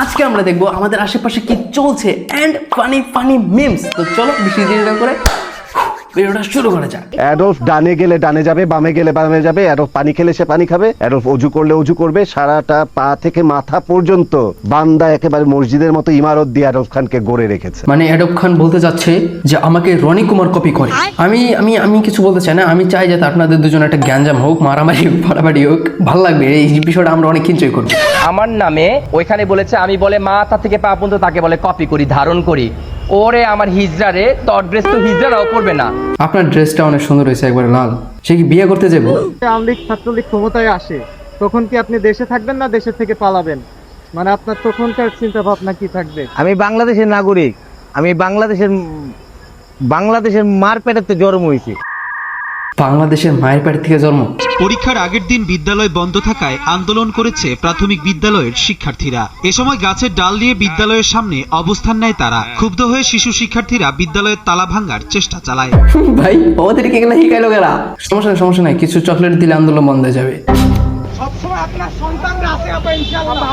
আজকে আমরা দেখবো আমাদের আশেপাশে কি চলছে এন্ড ফানি ফানি মিমস। তো চলো বেশি দেরি না করে ভিডিওটা শুরু করা যাক। অ্যাডলফ ডানে গেলে ডানে যাবে, বামে গেলে বামে যাবে। অ্যাডলফ পানি খেলে সে পানি খাবে, অ্যাডলফ অজু করলে অজু করবে। সারাটা পা থেকে মাথা পর্যন্ত বান্দা একেবারে মসজিদের মতো ইমারত দিয়ে অ্যাডলফ খানকে গড়ে রেখেছে। মানে অ্যাডব খান বলতে যাচ্ছে যে আমাকে রনি কুমার কপি করে। আমি আমি আমি কিছু বলতে চাই না, আমি চাই যাতে আপনাদের দুজন একটা গ্যাঞ্জাম হোক, মারামারি হোক, ফাটাফাটি হোক, ভালো লাগবে। এই বিষয়টা আমরা অনেক এনজয় করবো। আমার নামে ওইখানে বলেছে আমি বলে মাথা থেকে পা পর্যন্ত তাকে বলে কপি করি, ধারণ করি। ওরে আমার হিজড়া রে, তোর ড্রেস তো হিজড়াও করবে না। আপনার ড্রেসটা অনেক সুন্দর হয়েছে, একবারে লাল। সে কি বিয়ে করতে যাবো? আওয়ামী লীগ ছাত্রলীগ ক্ষমতায় আসে তখন কি আপনি দেশে থাকবেন না দেশের থেকে পালাবেন? মানে আপনার তখনকার চিন্তা ভাবনা কি থাকবে? আমি বাংলাদেশের নাগরিক, আমি বাংলাদেশের মার পেটাতে জন্ম হয়েছি। বাংলাদেশের মায়ের পেট থেকে জন্ম। পরীক্ষার আগের দিন বিদ্যালয় বন্ধ থাকায় আন্দোলন করেছে প্রাথমিক বিদ্যালয়ের শিক্ষার্থীরা। এ সময় গাছের ডাল নিয়ে বিদ্যালয়ের সামনে অবস্থান নেয় তারা। ক্ষুব্ধ হয়ে শিশু শিক্ষার্থীরা বিদ্যালয়ের তালা ভাঙার চেষ্টা চালায়। ভাই ওদেরকে এগুলো শিখাইলো গেলা। সমস্যা নাই, কিছু চকলেট দিলে আন্দোলন বন্ধ হয়ে যাবে। সবসময় আপনার সন্তানরা আছে আপা, ইনশাআল্লাহ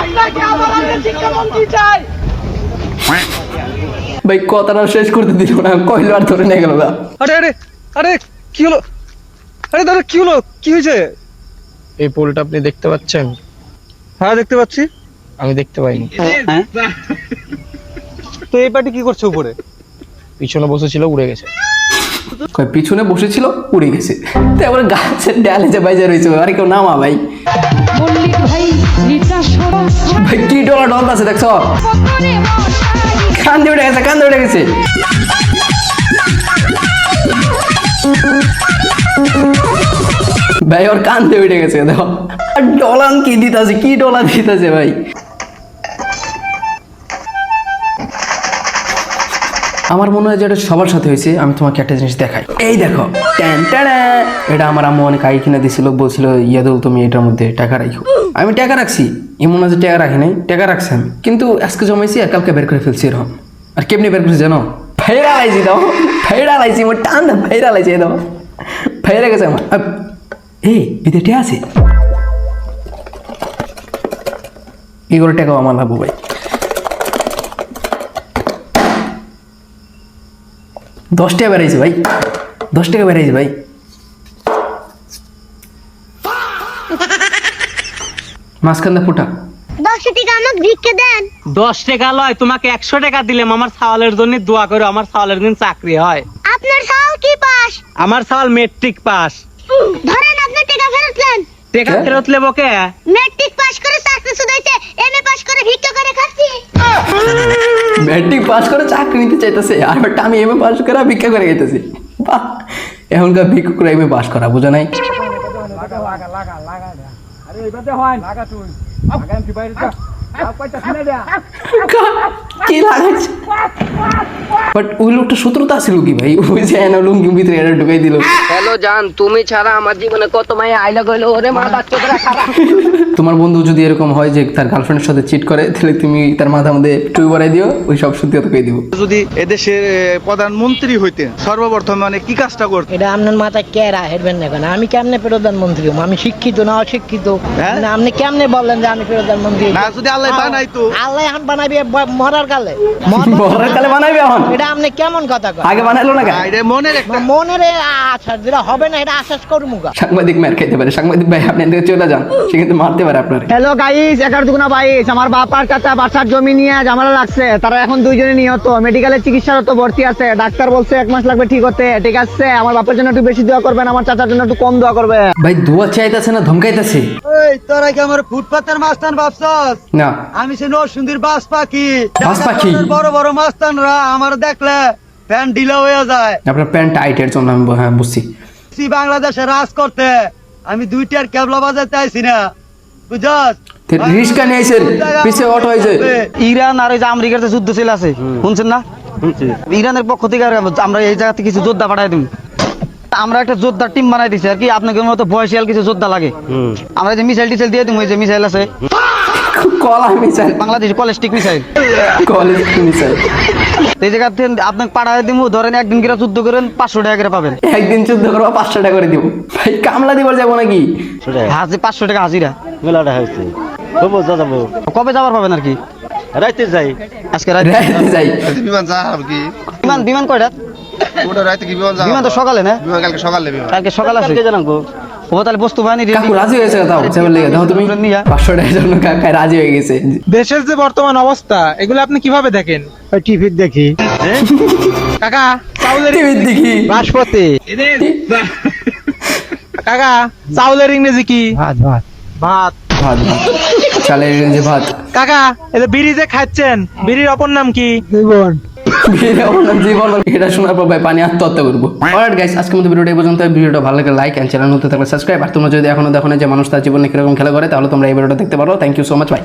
আপনাকে আমাদের শিক্ষামন্ত্রী চাই। ভাই কথাটা শেষ করতে দিল না, কইলো আর ধরে নিয়ে গেল গা। আরে আরে আরে কি হলো? আরে দাদা কি হলো? কি হয়েছে? এই পোলটা আপনি দেখতে পাচ্ছেন? হ্যাঁ দেখতে পাচ্ছি। আমি দেখতে পাইনি। তো এই পার্টি কি করছে উপরে? পিছনে বসেছিল, উড়ে গেছে। কই পিছনে বসেছিল উড়ে গেছে, তারপরে গাছের ডালে যে বাইজা রয়েছে। আরে কেউ নামা ভাই। ভাই কি ডলা ডল আছে দেখছো? কান্দে উঠে গেছে। ভাই ওর কান্দে উঠে গেছে, দেখো ডলান কি দিতেছে, কি ডলা দিতেছে ভাই। আমার মনে হয় যে এটা সবার সাথে হয়েছে। আমি তোমাকে একটা জিনিস দেখাই, এই দেখো। এটা আমার আম্মু অনেক আগে কিনে দিছিল, বলছিল ইয়াদুল তুমি এটার মধ্যে টাকা রাখো। আমি টাকা রাখছি, এমন না যে টাকা রাখি নাই, টাকা রাখছি আমি, কিন্তু আজকে জমাইছি আর কালকে বের করে ফেলছি এরকম। আর কেমনি বের করছি জানো? ভাইরা লাইছি দাও, ভাইরা লাইছি আমার টান না, ভাইরা লাইছি দাও, ভাইরা গেছে আমার। এই বিদেটে আছে এগুলো টাকাও আমার লাভ ভাই। 10 টাকা বেড়াইছে ভাই, 10 টাকা বেড়াইছে ভাই। মাঝখানে ফুটা 10 টাকা আমাকে ভিক্ষে দেন। 10 টাকা লয়, তোমাকে 100 টাকা দিলাম আমার সাওয়ালের জন্য। দোয়া করো আমার সাওয়ালের দিন চাকরি হয়। আপনার সাল কি পাস? আমার সাওয়াল মেট্রিক পাস। ধরেন আপনার টাকা ফেরত নেন। টাকা ফেরত লেবো কে? মেট্রিক পাস করে চাকরি শুধাইছে, এমএ পাস করে ভিক্ষা করে খাচ্ছি। ম্যাট্রিক পাস করে চাকরি নিতে চাইতেছে, আর ওটা আমি এমএ পাস করে ভিক্ষা করে খাইতেছি। বাহ, এখনকার ভিক্ষা করে এমএ পাস করা বুঝো নাই। আরে এইবারে হয় লাগা তুই আগাম কি বাইরে যা পয়সা কিনে দে। কি লাগাইছে? বাট ওই লোকটা শত্রুতা ছিল কি ভাই? ওই যে এনে লুঙ্গির ভিতরে এটা ঢুকাই দিল। হ্যালো জান, তুমি ছাড়া আমার জীবনে কত মায়া আইলা গইলো। ওরে মা বাচ্চা করে খারাপ। তোমার বন্ধু যদি এরকম হয় যে তার গার্লফ্রেন্ডের সাথে চিট করে, তাহলে তুমি তার মাথার মধ্যে টুই বাড়াই দিও, ওই সব সত্যি কথা কই দিব। যদি এদেশের প্রধানমন্ত্রী হইতেন সর্বপ্রথম মানে কি কাজটা করতেন? এটা আপনার মাথায় কেরা হেরবেন না কেন? আমি কেমনে প্রধানমন্ত্রী হবো? আমি শিক্ষিত না অশিক্ষিত? না, আপনি কেমনে বললেন যে আমি প্রধানমন্ত্রী? না যদি আল্লাহ বানাইতো। আল্লাহ এখন বানাবি মরার কালে? মরার কালে বানাইবে এখন? এটা আপনি কেমন কথা কয়? আগে বানাইলো না কেন? আরে মনে রাখতে মনের আশ্বাস যেটা হবে না এটা আশ্বাস করবো। সাংবাদিক মার খাইতে পারে, সাংবাদিক ভাই আপনি এদিকে চলে যান, সে কিন্তু মারতে পারে আপনার। হ্যালো গাইস, 11 আমার বাপার চাচা বাসার জমি নিয়ে ঝামেলা লাগছে। তারা এখন দুইজনে নিহত, মেডিকেলের চিকিৎসারত ভর্তি আছে। ডাক্তার বলছে 1 মাস লাগবে ঠিক হতে। ঠিক আছে, আমার বাপের জন্য একটু বেশি দোয়া করবেন, আমার চাচার জন্য একটু কম দোয়া করবে। ভাই দোয়া চাইতেছে না ধমকাইতেছে? এই তোরা কি আমার ফুটপাতের মাস্তান ভাবছস? না, আমি সে নরসিংদীর বাস পাখি। বাস পাখি? বড় বড় মাস্তানরা আমার দেখলে প্যান্ট ঢিলা হয়ে যায়। আপনার প্যান্ট টাইটের জন্য আমি হ্যাঁ বুঝছি। বাংলাদেশে রাজ করতে আমি 2টার কেবলা বাজাতে আইছি না, বুঝছস? রিস্কা নিয়ে আইছেন, পিছে অটো হয়েছে। ইরান আর ওই যে আমেরিকার যে যুদ্ধ ছিল আছে, শুনছেন না? ইরানের পক্ষ থেকে আমরা এই জায়গাতে কিছু যোদ্ধা পাঠাই দিই। আমরা একটা যোদ্ধার টিম বানাই দিছি আর কি। আপনাদের মতো বয়সিয়াল কিছু যোদ্ধা লাগে। আমরা যে মিসাইল টিসাইল দিয়ে দিই, ওই যে মিসাইল আছে কলা মিসাইল, বাংলাদেশ কলেস্টিক মিসাইল, কলেজ মিসাইল। এই জায়গা থেকে আপনাকে পাঠাই দিব। ধরেন একদিন করে যুদ্ধ করেন 500 টাকা করে পাবেন। একদিন যুদ্ধ করবো 500 টাকা করে দিব। ভাই কামলা দিবার যাবো নাকি? হাজি 500 টাকা হাজিরা। মেলাটা হয়েছে কবে যাবার পাবেন আর কি? রাইতে যাই আজকে রাত রাইতে যাই বিমান যা কি বিমান কয়টা? ওটা রাইতে কি বিমান যা বিমান তো সকালে না? বিমান কালকে সকালে বিমান কালকে সকালে আছে জানাবো। ও তাহলে বস্তু বাহিনী কাকু রাজি হয়েছে তাও সেভেন লেগে দেখো তুমি নিয়া 500 টাকার জন্য কাকা রাজি হয়ে গেছে। দেশের যে বর্তমান অবস্থা এগুলো আপনি কিভাবে দেখেন? টিভি দেখি কাকা চাউলের টিভির দেখি বাসপতি কাকা চাউলের ইংরেজি কি? ভাত ভাত ভাত। ভাত ভাত চালের যে ভাত কাকা এই যে বিড়ি যে খাচ্ছেন বিড়ির অপর নাম কি? জীবন জীবন এটা শোনার পর ভাই পানি আত্মহত্যা করবো। অলরাইট গাইস, আজকের মতো ভিডিওটা এই পর্যন্ত। ভিডিওটা ভালো লাগে লাইক এন্ড চ্যানেল নতুন থাকলে সাবস্ক্রাইব। আর তোমরা যদি এখনো দেখো না যে মানুষ তার জীবনে কিরকম খেলা করে, তাহলে তোমরা এই ভিডিওটা দেখতে পারো। থ্যাংক ইউ সো মাচ ভাই।